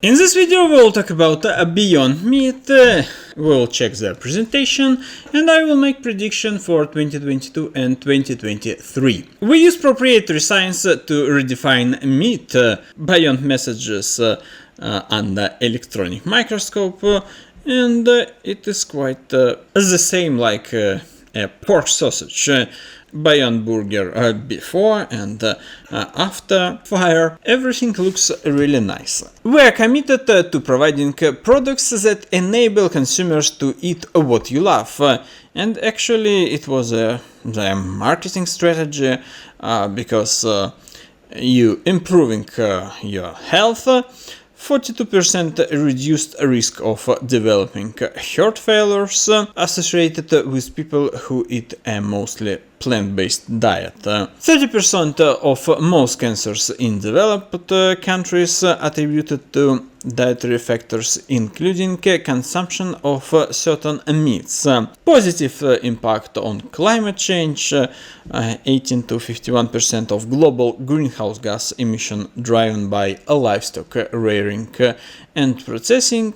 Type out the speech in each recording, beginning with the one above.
In this video we'll talk about Beyond Meat, we'll check their presentation, and I will make prediction for 2022 and 2023. We use proprietary science to redefine meat beyond messages under electronic microscope, and it is quite the same like a pork sausage. Beyond Burger before and after fire, everything looks really nice. We are committed to providing products that enable consumers to eat what you love, and actually it was their marketing strategy because you improving your health, 42% reduced risk of developing heart failures associated with people who eat a mostly plant-based diet. 30% of most cancers in developed countries attributed to dietary factors including consumption of certain meats. Positive impact on climate change, 18 to 51% of global greenhouse gas emission driven by livestock rearing and processing,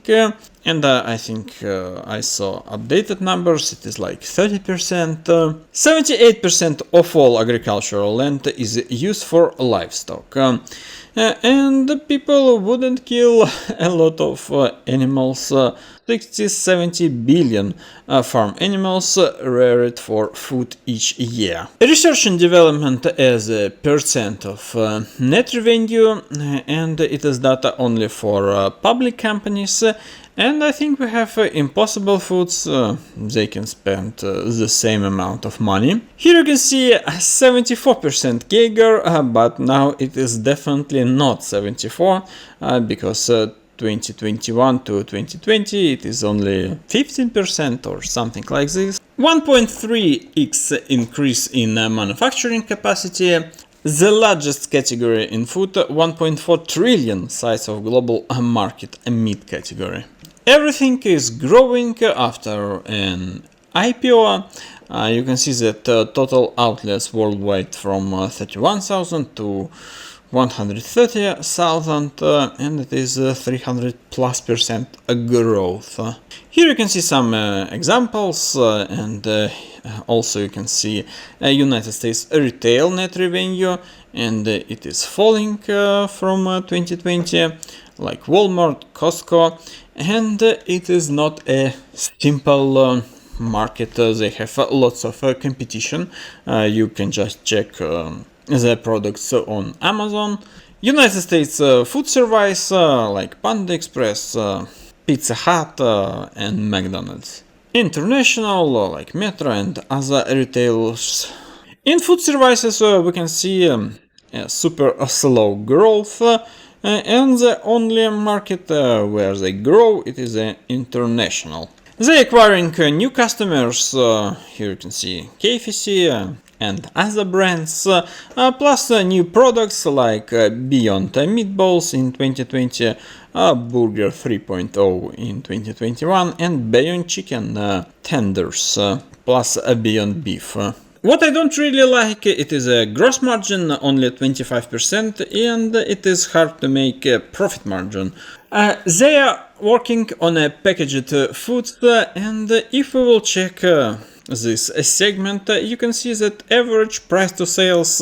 and I think I saw updated numbers, it is like 30%. 78% of all agricultural land is used for livestock. And people wouldn't kill a lot of animals. 60-70 billion farm animals reared for food each year. Research and development as a percent of net revenue, and it is data only for public companies. And I think we have Impossible Foods, they can spend the same amount of money. Here you can see 74% CAGR, but now it is definitely not 74, because 2021 to 2020 it is only 15% or something like this. 1.3x increase in manufacturing capacity. The largest category in food, 1.4 trillion size of global market, meat category. Everything is growing after an IPO. You can see that total outlets worldwide from 31,000 to 130,000, and it is 300+% growth. Here you can see some examples, and also you can see United States retail net revenue, and it is falling from 2020, like Walmart, Costco, and it is not a simple market. They have lots of competition. You can just check the products on Amazon. United States food service like Panda Express, Pizza Hut and McDonald's. International like Metro and other retailers. In food services we can see a super slow growth, and the only market where they grow it is international. They acquiring new customers. Here you can see KFC and other brands, plus new products like Beyond Meatballs in 2020, Burger 3.0 in 2021, and Beyond Chicken Tenders, plus Beyond Beef. What I don't really like, it is a gross margin, only 25%, and it is hard to make a profit margin. They are working on a packaged food, and if we will check this segment, you can see that average price to sales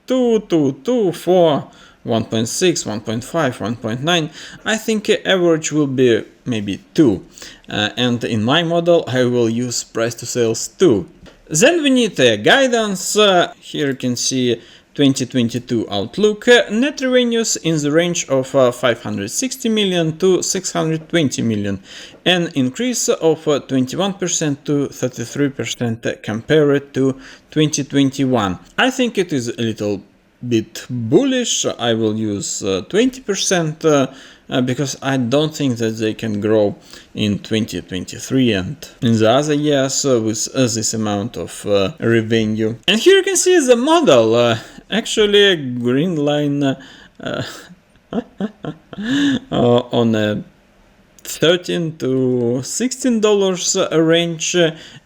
2, 4, 1.6, 1.5, 1.9. I think average will be maybe 2, and in my model I will use price to sales 2. Then we need a guidance. Here you can see 2022 outlook, net revenues in the range of 560 million to 620 million, an increase of 21% to 33% compared to 2021. I think it is a little bit bullish. I will use 20% because I don't think that they can grow in 2023 and in the other years with this amount of revenue. And here you can see the model, actually a green line on a $13 to $16 range,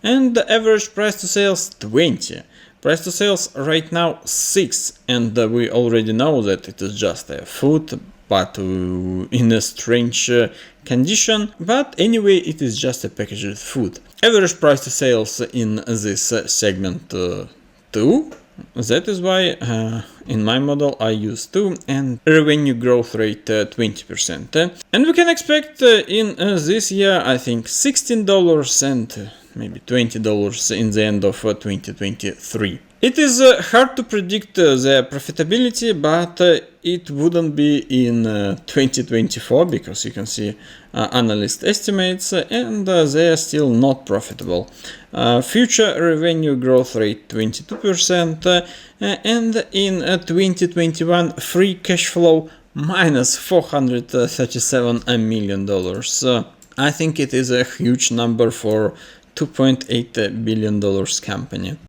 and the average price to sales 20. Price to sales right now 6, and we already know that it is just a food but in a strange condition. But anyway, it is just a packaged food. Average price to sales in this segment 2. That is why in my model I use 2 and revenue growth rate 20%. And we can expect in this year, I think $16 and maybe $20 in the end of 2023. It is hard to predict the profitability, but it wouldn't be in 2024 because you can see analyst estimates and they are still not profitable. Future revenue growth rate 22% and in 2021 free cash flow minus $437 million. I think it is a huge number for $2.8 billion company.